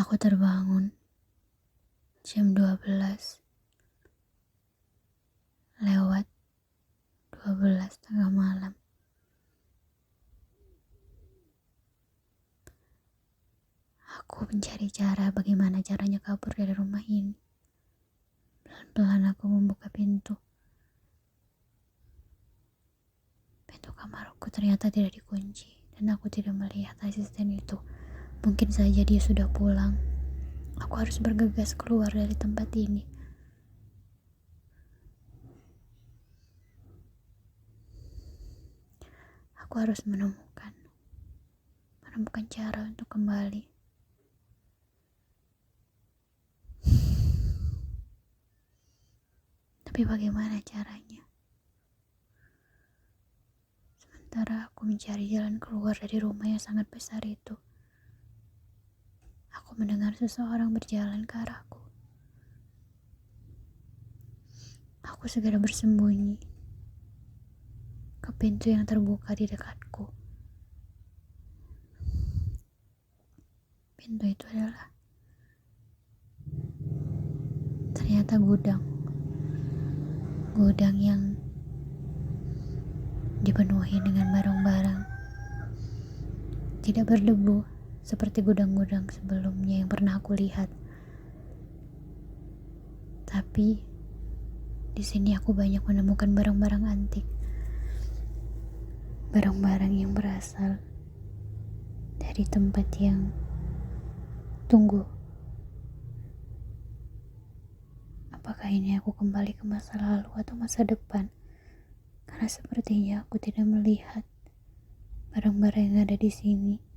Aku terbangun jam 12 lewat 12 tengah malam. Aku mencari cara bagaimana caranya kabur dari rumah ini. Pelan-pelan aku membuka pintu. Pintu kamarku ternyata tidak dikunci dan aku tidak melihat asisten itu. Mungkin saja dia sudah pulang. Aku harus bergegas keluar dari tempat ini. Aku harus menemukan cara untuk kembali. Tapi bagaimana caranya? Sementara aku mencari jalan keluar dari rumah yang sangat besar itu, aku mendengar seseorang berjalan ke arahku. Aku segera bersembunyi ke pintu yang terbuka di dekatku. Pintu itu adalah ternyata gudang yang dipenuhi dengan barang-barang tidak berdebu seperti gudang-gudang sebelumnya yang pernah aku lihat. Tapi di sini aku banyak menemukan barang-barang antik, barang-barang yang berasal dari tempat yang apakah ini aku kembali ke masa lalu atau masa depan? Karena sepertinya aku tidak melihat barang-barang yang ada di sini.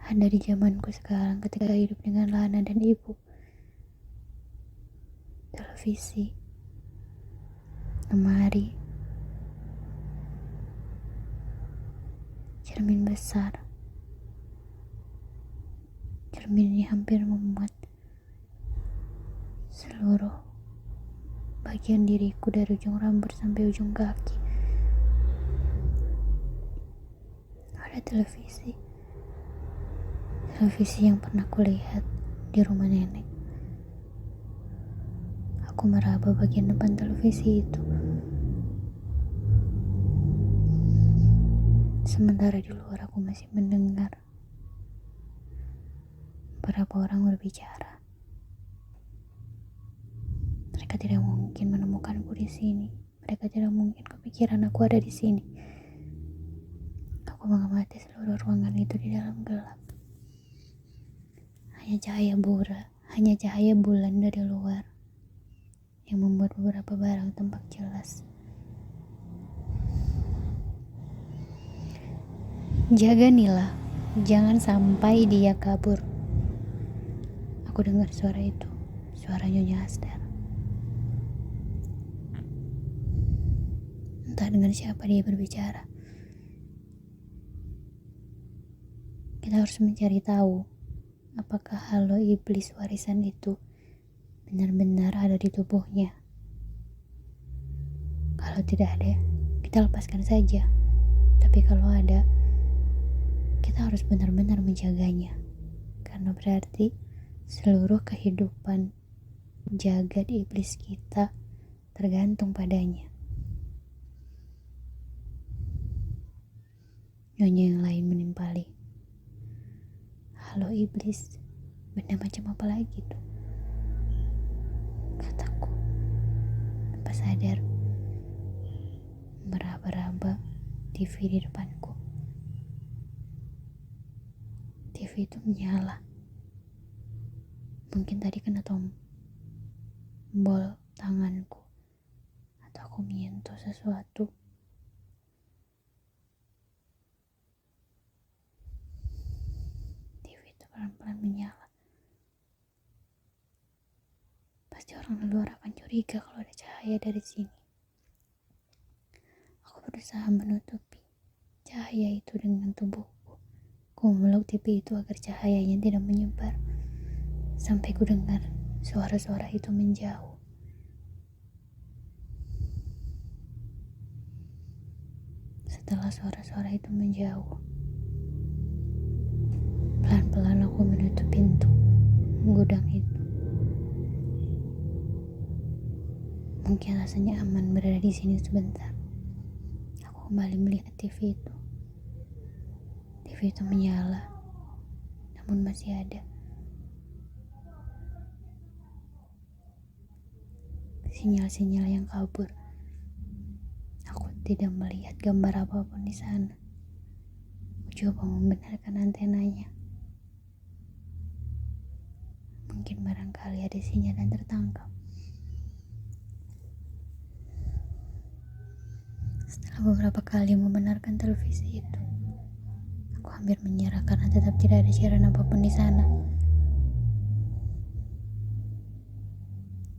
Ada di zamanku sekarang ketika hidup dengan Lana dan ibu. Televisi, lemari, cermin besar. Cermin ini hampir memuat seluruh bagian diriku dari ujung rambut sampai ujung kaki. Ada televisi yang pernah kulihat di rumah nenek. Aku meraba bagian depan televisi itu. Sementara di luar aku masih mendengar beberapa orang berbicara. Mereka tidak mungkin menemukanku di sini. Mereka tidak mungkin kepikiran aku ada di sini. Aku mengamati seluruh ruangan itu di dalam gelap. Hanya cahaya bulan dari luar yang membuat beberapa barang tampak jelas. Jaga Nila, jangan sampai dia kabur. Aku dengar suara itu, suara Nyonya Astar. Entah dengan siapa dia berbicara. Kita harus mencari tahu apakah halo iblis warisan itu benar-benar ada di tubuhnya. Kalau tidak ada, kita lepaskan saja. Tapi kalau ada, kita harus benar-benar menjaganya. Karena berarti seluruh kehidupan jagat iblis kita tergantung padanya. Nyonya yang lain menimpali. Halo iblis, benda macam apa lagi tuh? Kataku tanpa sadar meraba-raba TV di depanku. TV itu menyala. Mungkin tadi kena tombol tanganku atau aku menyentuh sesuatu. TV itu pelan-pelan menyala. Pasti orang di luar akan curiga kalau ada cahaya dari sini. Aku berusaha menutupi cahaya itu dengan tubuhku. Ku memeluk TV itu agar cahayanya tidak menyebar. Sampai ku dengar suara-suara itu menjauh. Setelah suara-suara itu menjauh, pelan-pelan pelan-pelan aku menutup pintu gudang itu. Mungkin rasanya aman berada di sini sebentar. Aku kembali melihat TV itu. TV itu menyala, namun masih ada sinyal-sinyal yang kabur. Aku tidak melihat gambar apapun di sana. Aku coba membenarkan antenanya. Mungkin barangkali ada sinyal yang tertangkap. Setelah beberapa kali membenarkan televisi itu, aku hampir menyerah karena tetap tidak ada siaran apapun di sana.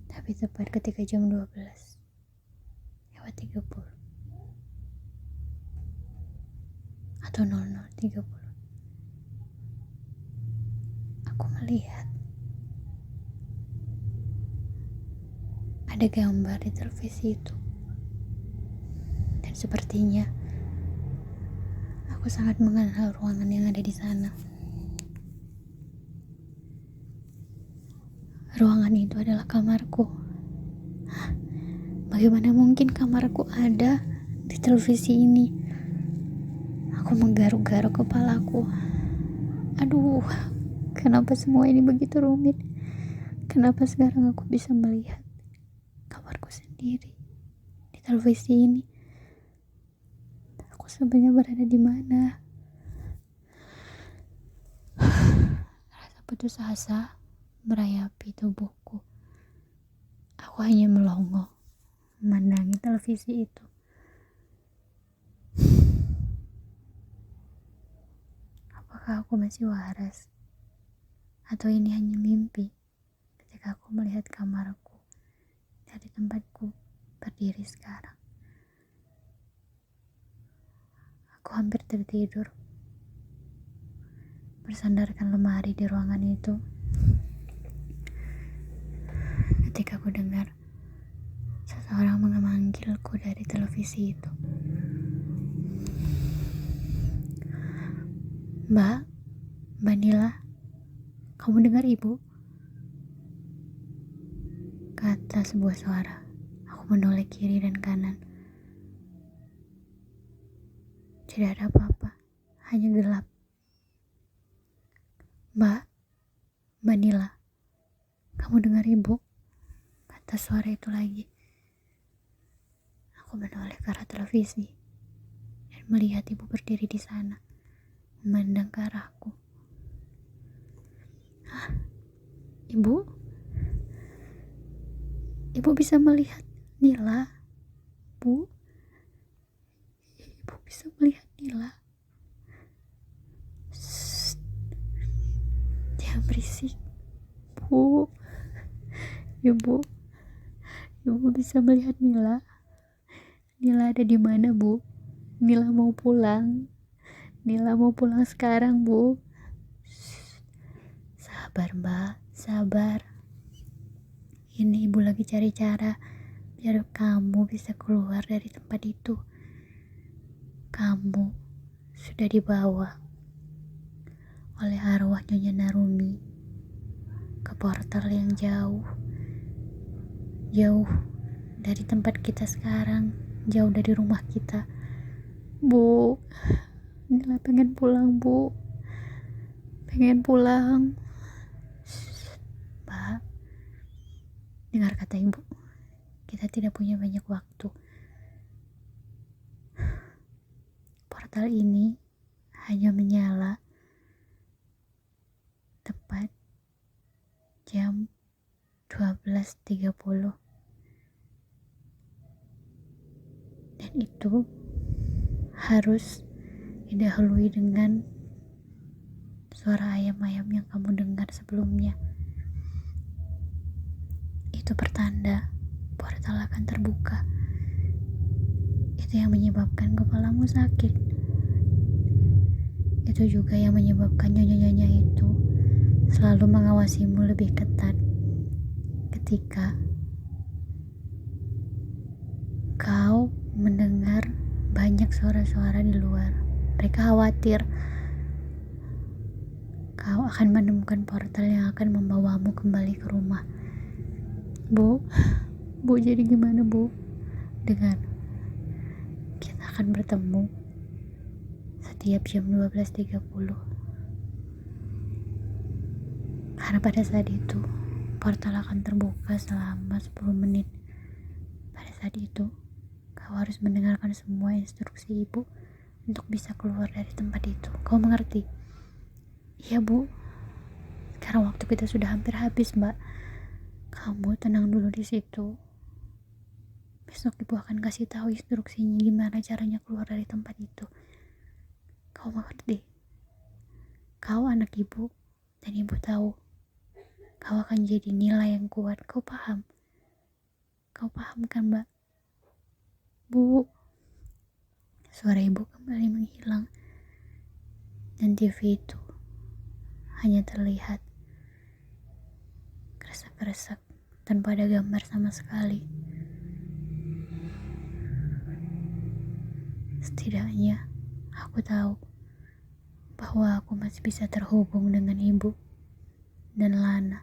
Tapi tepat ketika jam 12:30 atau 00:30, aku melihat ada gambar di televisi itu. Dan sepertinya aku sangat mengenal ruangan yang ada di sana. Ruangan itu adalah kamarku. Bagaimana mungkin kamarku ada di televisi ini? Aku menggaruk-garuk kepalaku. Aduh, kenapa semua ini begitu rumit? Kenapa sekarang aku bisa melihat kamarku sendiri di televisi ini? Aku sebenarnya berada di mana? Rasa putus asa merayapi tubuhku. Aku hanya melongo memandangi televisi itu. Apakah aku masih waras? Atau ini hanya mimpi ketika aku melihat kamarku dari tempatku berdiri sekarang? Aku hampir tertidur, bersandarkan lemari di ruangan itu, ketika aku dengar seseorang memanggilku dari televisi itu. Mbak Nila, kamu dengar ibu? Kata sebuah suara. Aku menoleh kiri dan kanan. Tidak ada apa-apa, hanya gelap. Mbak Nila, kamu dengar ibu? Kata suara itu lagi. Aku menoleh ke arah televisi dan melihat ibu berdiri di sana, memandang ke arahku. Hah? Ibu bisa melihat Nila? Bu? Ibu bisa melihat Nila? Shh. Jangan berisik. Bu. Ibu bisa melihat Nila? Nila ada di mana, Bu? Nila mau pulang. Nila mau pulang sekarang, Bu. Shh. Sabar, Mbak. Sabar. Ini ibu lagi cari cara biar kamu bisa keluar dari tempat itu. Kamu sudah dibawa oleh arwah Nyonya Narumi ke portal yang jauh dari tempat kita sekarang, jauh dari rumah kita. Bu, Nila pengen pulang, Bu. Pengen pulang. Mbak, dengar kata ibu. Kita tidak punya banyak waktu. Portal ini hanya menyala tepat jam 12:30. Dan itu harus didahului dengan suara ayam-ayam yang kamu dengar sebelumnya. Itu pertanda portal akan terbuka. Itu yang menyebabkan kepalamu sakit. Itu juga yang menyebabkan nyonya-nyonya itu selalu mengawasimu lebih ketat ketika kau mendengar banyak suara-suara di luar. Mereka khawatir kau akan menemukan portal yang akan membawamu kembali ke rumah. Bu, jadi gimana Bu? Dengar, kita akan bertemu setiap jam 12.30. Karena pada saat itu, portal akan terbuka selama 10 menit. Pada saat itu, kau harus mendengarkan semua instruksi ibu untuk bisa keluar dari tempat itu. Kau mengerti? Iya Bu. Sekarang waktu kita sudah hampir habis Mbak. Kamu tenang dulu di situ. Besok ibu akan kasih tahu instruksinya gimana caranya keluar dari tempat itu. Kau mengerti? Kau anak ibu dan ibu tahu kau akan jadi nilai yang kuat. Kau paham? Kau paham kan Mbak? Bu. Suara ibu kembali menghilang dan TV itu hanya terlihat kresek-kresek tanpa ada gambar sama sekali. Setidaknya aku tahu bahwa aku masih bisa terhubung dengan ibu dan Lana.